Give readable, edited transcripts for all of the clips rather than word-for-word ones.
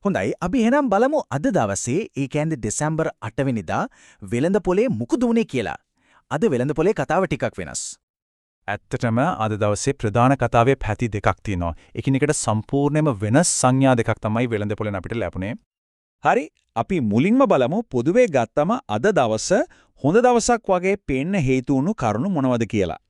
හොඳයි අපි එහෙනම් බලමු අද දවසේ ඒ කියන්නේ දෙසැම්බර් 8 වෙනිදා වෙළඳපොලේ මුකුද වුනේ කියලා. අද වෙළඳපොලේ කතාව ටිකක් වෙනස්. ඇත්තටම අද දවසේ ප්‍රධාන කතාවේ පැති දෙකක් තියෙනවා. එකිනෙකට සම්පූර්ණයෙන්ම වෙනස් සංඥා දෙකක් තමයි වෙළඳපොලෙන් අපිට ලැබුණේ. හරි අපි මුලින්ම බලමු පොදුවේ ගත්තම අද දවස හොඳ දවසක් වගේ පේන්න හේතු වුණු කරුණු මොනවද කියලා.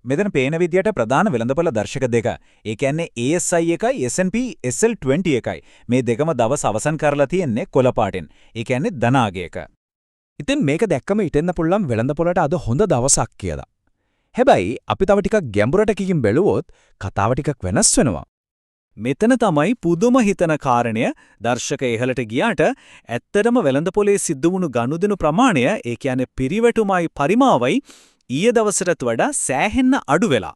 මෙතන පේන විදියට ප්‍රධාන වෙළඳපොළ දර්ශක දෙක. ඒ කියන්නේ ASI එකයි S&P SL20 එකයි. මේ දෙකම දවස් අවසන් කරලා තියෙන්නේ කොළ පාටෙන්. ඒ කියන්නේ ධනාගයක. ඉතින් මේක දැක්කම හිතෙන්න පුළුවන් වෙළඳපොළට අද හොඳ දවසක් කියලා. හැබැයි අපි තව ටිකක් ගැඹුරට කිකින් බැලුවොත් කතාව ටිකක් වෙනස් වෙනවා. මෙතන තමයි පුදුම හිතන කාරණය දර්ශක ඉහළට ගියාට ඇත්තටම වෙළඳපොලේ සිද්ධ වුණු ගනුදෙනු ප්‍රමාණය ඒ කියන්නේ පිරිවැටුමයි පරිමාවයි ඊයේ දවසටත් වඩා සෑහෙන්න අඩු වෙලා.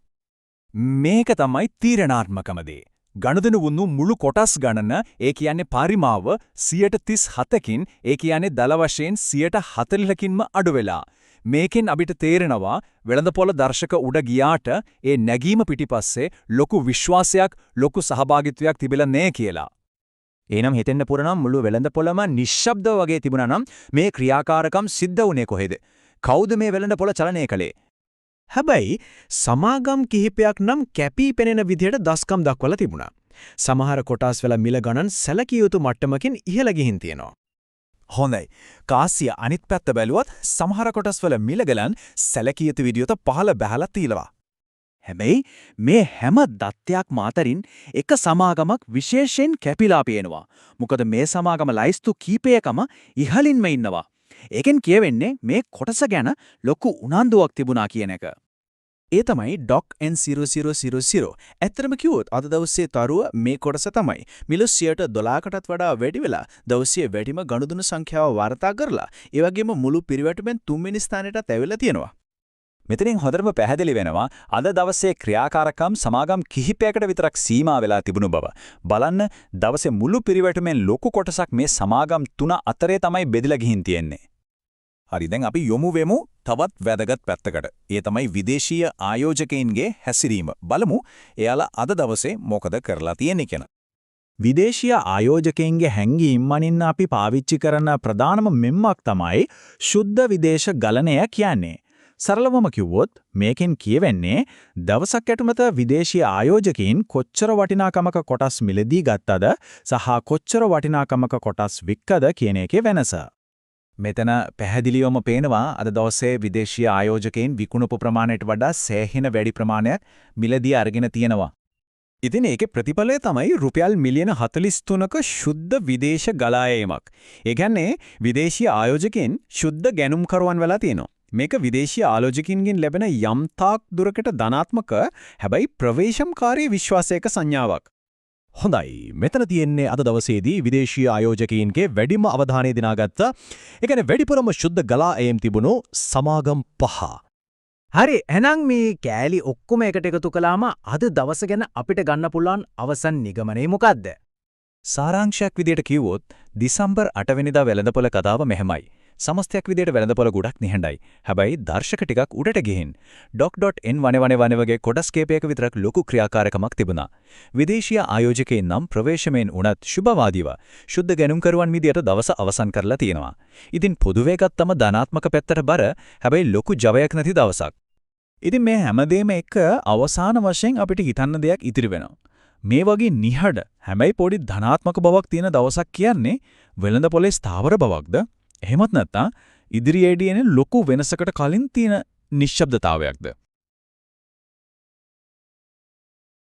මේක තමයි තීරණාත්මකම දේ. ගනුදෙනු වුණු මුළු කොටස් ගණන ඒ කියන්නේ පරිමාව 37කින් ඒ කියන්නේ දල වශයෙන් 40කින්ම අඩු වෙලා. මේකෙන් අපිට තේරෙනවා වෙළඳපොළ දර්ශක උඩ ගියාට ඒ නැගීම පිටිපස්සේ ලොකු විශ්වාසයක් ලොකු සහභාගීත්වයක් තිබිලා නැහැ කියලා. එනම් හිතෙන්න පුරනම් මුළු වෙළඳපොළම නිශ්ශබ්දව වගේ තිබුණා නම් මේ ක්‍රියාකාරකම් සිද්ධ වුණේ කොහෙද? කවුද මේ වෙළඳපොළ චලනය කළේ? හැබැයි සමාගම් කිහිපයක් නම් කැපී පෙනෙන විදිහට දස්කම් දක්වලා තිබුණා. සමහර කොටස් වල මිල ගණන් සැලකිය යුතු මට්ටමකින් ඉහළ ගිහින් තියෙනවා. හොඳයි. කාසිය අනිත් පැත්ත බැලුවත් සමහර කොටස්වල මිල ගණන් සැලකිය යුතු විදියට පහළ බහලා තියෙනවා. හැබැයි මේ හැම දත්තයක් මාතරින් එක සමාගමක් විශේෂයෙන් කැපිලා පේනවා. මොකද මේ සමාගම ලයිස්තු කීපයකම ඉහළින්ම ඉන්නවා. ඒකෙන් කියවෙන්නේ මේ කොටස ගැන ලොකු උනන්දුවක් තිබුණා කියන එක. ඒ තමයි DOC N0000. ඇත්තටම කිව්වොත් අද දවසේ තරුව මේ කොටස තමයි. මිල 12කටත් වඩා වැඩි වෙලා දවසේ වැඩිම ගනුදෙනු සංඛ්‍යාව වාර්තා කරලා ඒ වගේම මුළු පිරිවැටුමෙන් 3 වෙනි ස්ථානයටත් ඇවිල්ලා තියෙනවා. මෙතනින් හොඳටම පැහැදිලි වෙනවා අද දවසේ ක්‍රියාකාරකම් සමාගම් කිහිපයකට විතරක් සීමා වෙලා තිබුණු බව. බලන්න දවසේ මුළු පිරිවැටුමෙන් ලොකු කොටසක් මේ සමාගම් 3 අතරේ තමයි බෙදලා ගිහින් තියෙන්නේ. හරි දැන් අපි යොමු වෙමු තවත් වැදගත් පැත්තකට. ඒ තමයි විදේශීය ආයෝජකයින්ගේ හැසිරීම. බලමු එයාලා අද දවසේ මොකද කරලා තියෙන්නේ කියලා. විදේශීය ආයෝජකයින්ගේ හැංගීම් මනින්න අපි පාවිච්චි කරන ප්‍රධානම මෙම්මක් තමයි ශුද්ධ විදේශ ගලණය කියන්නේ. සරලවම කිව්වොත් මේකෙන් කියවෙන්නේ දවසක් ඇතුළත විදේශීය ආයෝජකයින් කොච්චර වටිනාකමක කොටස් මිලදී ගත්තද සහ කොච්චර වටිනාකමක කොටස් වික්කද කියන එකේ වෙනස. මෙතන පැහැදිලිවම පේනවා අද දවසේ විදේශීය ආයෝජකයින් විකුණපු ප්‍රමාණයට වඩා සෑහෙන වැඩි ප්‍රමාණයක් මිලදී අරගෙන තියෙනවා. ඉතින් ඒකේ ප්‍රතිඵලය තමයි රුපියල් මිලියන 43ක ශුද්ධ විදේශ ගලායීමක්. ඒ කියන්නේ විදේශීය ආයෝජකයින් ශුද්ධ ගැනුම්කරුවන් වෙලා තියෙනවා. මේක විදේශීය ආයෝජකින්ගෙන් ලැබෙන යම් තාක් දුරකට ධනාත්මක හැබැයි ප්‍රවේශම්කාරී විශ්වාසයක සංඥාවක්. හොඳයි මෙතන තියෙන්නේ අද දවසේදී විදේශීය ආයෝජකයින්ගේ වැඩිම අවධානය දිනාගත්ත ඒ කියන්නේ වැඩිපුරම ශුද්ධ ගලා එම් තිබුණු සමාගම් 5. හරි එහෙනම් මේ කෑලි ඔක්කොම එකට එකතු කළාම අද දවස ගැන අපිට ගන්න පුළුවන් අවසන් නිගමනය මොකද්ද? සාරාංශයක් විදියට කිව්වොත් දෙසැම්බර් 8 වෙනිදා වෙළඳපොළ කතාව මෙහෙමයි. සමස්තයක් විදියට වෙළඳපොළ ගොඩක් නිහඬයි. හැබැයි දර්ශක ටිකක් උඩට ගිහින් .n වගේ කොටස් කීපයක විතරක් ලොකු ක්‍රියාකාරකමක් තිබුණා. විදේශීය ආයෝජකයින් නම් ප්‍රවේශමෙන් උනත් සුබවාදීව ශුද්ධ ගැනුම්කරුවන් විදියට දවස අවසන් කරලා තියෙනවා. ඉතින් පොදුවේ ගත්තම ධනාත්මක පැත්තට බර හැබැයි ලොකු ජවයක් නැති දවසක්. ඉතින් මේ හැමදේම එක අවසාන වශයෙන් අපිට හිතන්න දෙයක් ඉතිරි වෙනවා. මේ වගේ නිහඬ හැබැයි පොඩි ධනාත්මක බවක් තියෙන දවසක් කියන්නේ වෙළඳපොලේ ස්ථාවර බවක්ද? එහෙමත් නැත්නම් ඉදිරියේදී එන ලොකු වෙනසකට කලින් තියෙන නිශ්ශබ්දතාවයක්ද?